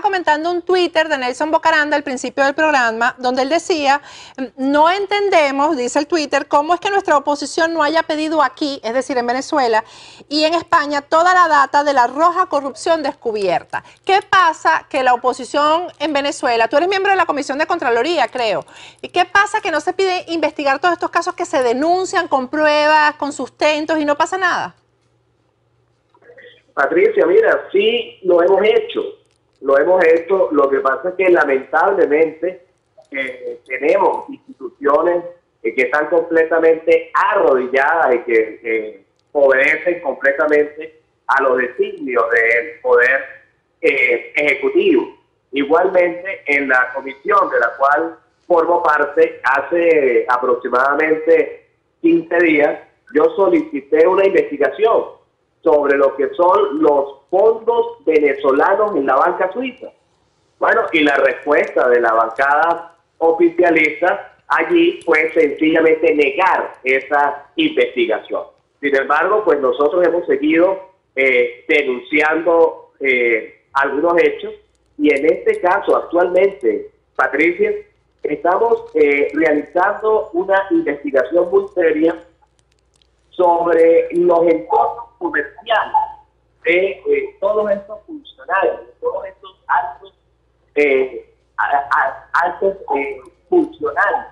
comentando un Twitter de Nelson Bocaranda al principio del programa, donde él decía, no entendemos, dice el Twitter, cómo es que nuestra oposición no haya pedido aquí, es decir, en Venezuela y en España, toda la data de la roja corrupción descubierta. ¿Qué pasa que la oposición en Venezuela, tú eres miembro de la Comisión de Contraloría, creo, y qué pasa que no se pide investigar todos estos casos que se denuncian con pruebas, con sustentos y no pasa nada? Patricia, mira, sí lo hemos hecho. Lo que pasa es que lamentablemente tenemos instituciones que están completamente arrodilladas y que obedecen completamente a los designios del poder ejecutivo. Igualmente, en la comisión de la cual formo parte, hace aproximadamente 15 días, yo solicité una investigación sobre lo que son los fondos venezolanos en la banca suiza. Bueno, y la respuesta de la bancada oficialista allí fue sencillamente negar esa investigación. Sin embargo, pues nosotros hemos seguido denunciando algunos hechos y en este caso actualmente, Patricia, estamos realizando una investigación muy seria sobre los entornos comerciales de todos estos funcionarios, de todos estos altos funcionarios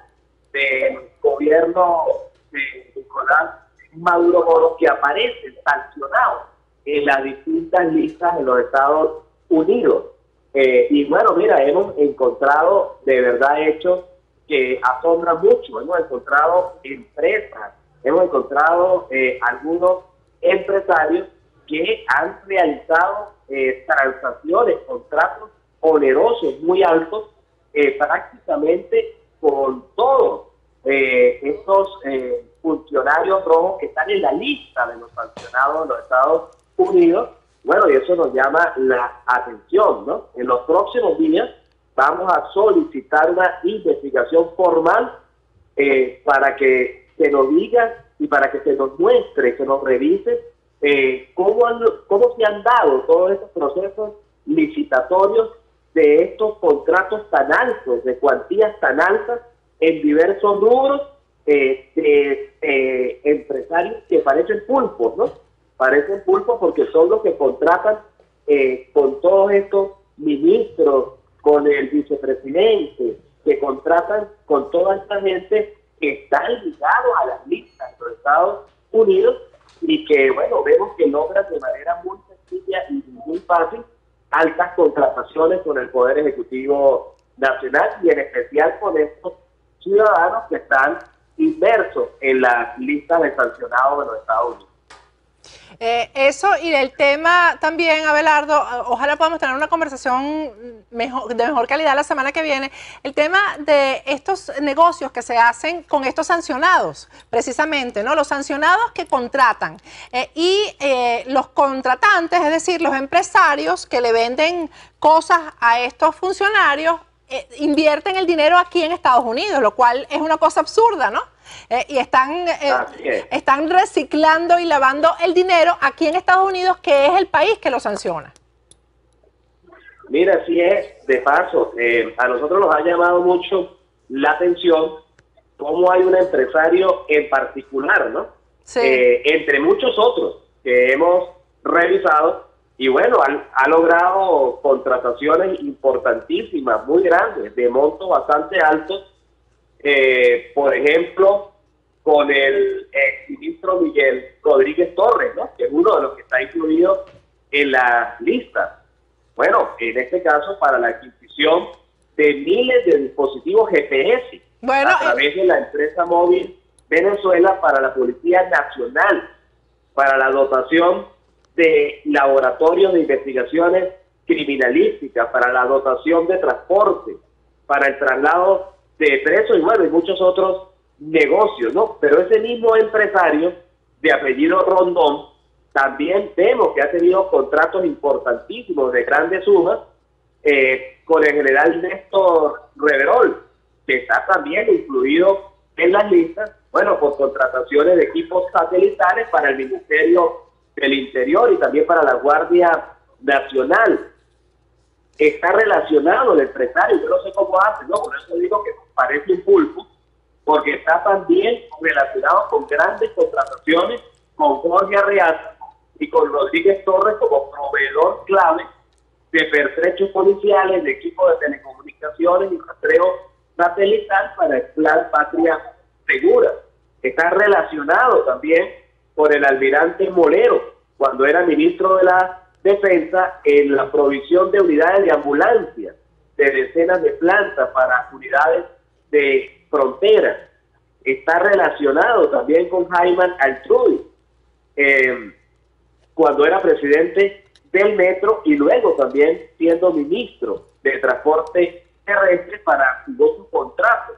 del gobierno de Nicolás Maduro Moro, que aparecen sancionados en las distintas listas en los Estados Unidos. Y bueno, mira, hemos encontrado de verdad hechos que asombran mucho. Hemos encontrado empresas, hemos encontrado algunos empresarios que han realizado transacciones, contratos onerosos muy altos, prácticamente con todos estos funcionarios rojos que están en la lista de los sancionados de los Estados Unidos. Bueno, y eso nos llama la atención, ¿no? En los próximos días vamos a solicitar una investigación formal para que se nos diga y para que se nos muestre, que nos revise cómo se han dado todos estos procesos licitatorios de estos contratos tan altos, de cuantías tan altas en diversos rubros de empresarios que parecen pulpos, ¿no? Parecen pulpos porque son los que contratan con todos estos ministros, con el vicepresidente, que contratan con toda esta gente que están ligados a las listas de los Estados Unidos y que, bueno, vemos que logran de manera muy sencilla y muy fácil altas contrataciones con el Poder Ejecutivo Nacional y en especial con estos ciudadanos que están inmersos en las listas de sancionados de los Estados Unidos. Eso y el tema también, Abelardo, ojalá podamos tener una conversación de mejor calidad la semana que viene, el tema de estos negocios que se hacen con estos sancionados, precisamente, ¿no? Los sancionados que contratan y los contratantes, es decir, los empresarios que le venden cosas a estos funcionarios, invierten el dinero aquí en Estados Unidos, lo cual es una cosa absurda, ¿no? Y están reciclando y lavando el dinero aquí en Estados Unidos, que es el país que lo sanciona. Mira, así es, de paso, a nosotros nos ha llamado mucho la atención cómo hay un empresario en particular, ¿no? Sí. Entre muchos otros que hemos revisado, y bueno, ha logrado contrataciones importantísimas, muy grandes, de montos bastante altos. Por ejemplo, con el exministro Miguel Rodríguez Torres, ¿no? Que es uno de los que está incluido en la lista. Bueno, en este caso para la adquisición de miles de dispositivos GPS a través de la empresa móvil Venezuela para la Policía Nacional, para la dotación de laboratorios de investigaciones criminalísticas, para la dotación de transporte, para el traslado de presos y bueno, y muchos otros negocios, ¿no? Pero ese mismo empresario de apellido Rondón también vemos que ha tenido contratos importantísimos de grandes sumas con el general Néstor Reverol, que está también incluido en las listas, bueno, por contrataciones de equipos satelitales para el Ministerio del Interior y también para la Guardia Nacional. Está relacionado el empresario, yo no sé cómo hace, ¿no? Por eso digo que parece un pulpo, porque está también relacionado con grandes contrataciones con Jorge Arreaza y con Rodríguez Torres como proveedor clave de pertrechos policiales, de equipos de telecomunicaciones y rastreo satelital para el Plan Patria Segura. Está relacionado también con el almirante Molero, cuando era ministro de la Defensa, en la provisión de unidades de ambulancia, de decenas de plantas para unidades de frontera. Está relacionado también con Jaime Altruy, cuando era presidente del Metro y luego también siendo ministro de Transporte Terrestre para su contrato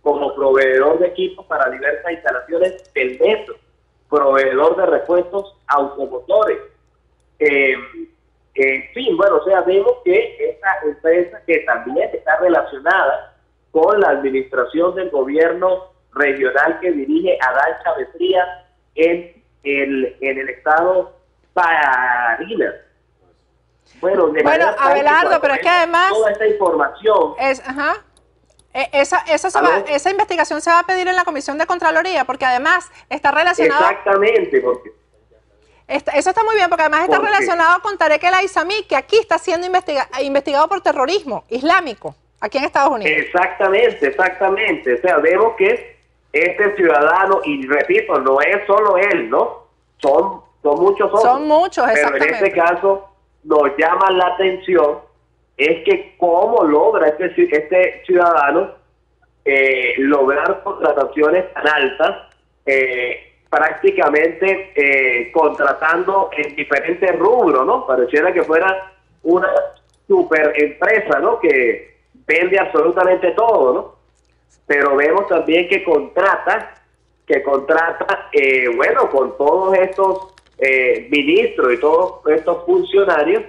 como proveedor de equipos para diversas instalaciones del Metro, proveedor de repuestos automotores. En fin, bueno, o sea, vemos que esta empresa que también está relacionada con la administración del gobierno regional que dirige Adán Chávez Frías en el estado Barinas. Bueno, Abelardo, pero es que además toda esta información esa investigación se va a pedir en la Comisión de Contraloría, porque además está relacionado. Exactamente, porque eso está muy bien, porque además está relacionado con Tarek El Aizami, que aquí está siendo investigado por terrorismo islámico, aquí en Estados Unidos. Exactamente. O sea, vemos que este ciudadano, y repito, no es solo él, ¿no? Son muchos otros. Son muchos, exactamente. Pero en este caso nos llama la atención es que cómo logra este ciudadano lograr contrataciones tan altas, prácticamente contratando en diferentes rubros, ¿no? Pareciera que fuera una super empresa, ¿no? Que vende absolutamente todo, ¿no? Pero vemos también que contrata, bueno, con todos estos ministros y todos estos funcionarios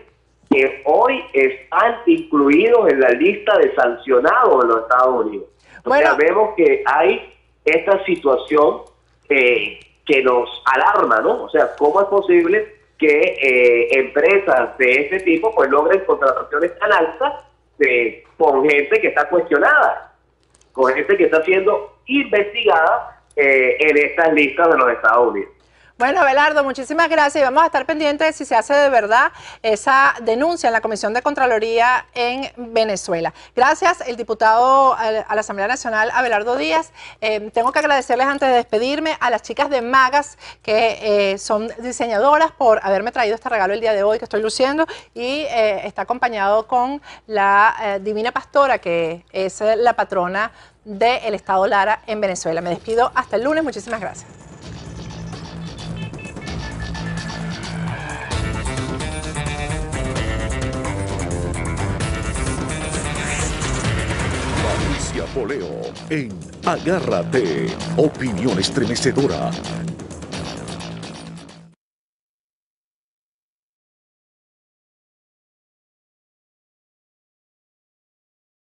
que hoy están incluidos en la lista de sancionados de los Estados Unidos. O sea, vemos que hay esta situación que nos alarma, ¿no? O sea, ¿cómo es posible que empresas de este tipo pues logren contrataciones tan altas con gente que está cuestionada, con gente que está siendo investigada en estas listas de los Estados Unidos? Bueno, Abelardo, muchísimas gracias y vamos a estar pendientes de si se hace de verdad esa denuncia en la Comisión de Contraloría en Venezuela. Gracias, el diputado a la Asamblea Nacional, Abelardo Díaz. Tengo que agradecerles antes de despedirme a las chicas de Magas, que son diseñadoras, por haberme traído este regalo el día de hoy que estoy luciendo, y está acompañado con la Divina Pastora, que es la patrona del Estado Lara en Venezuela. Me despido hasta el lunes, muchísimas gracias. Patricia Poleo en Agárrate. Opinión estremecedora.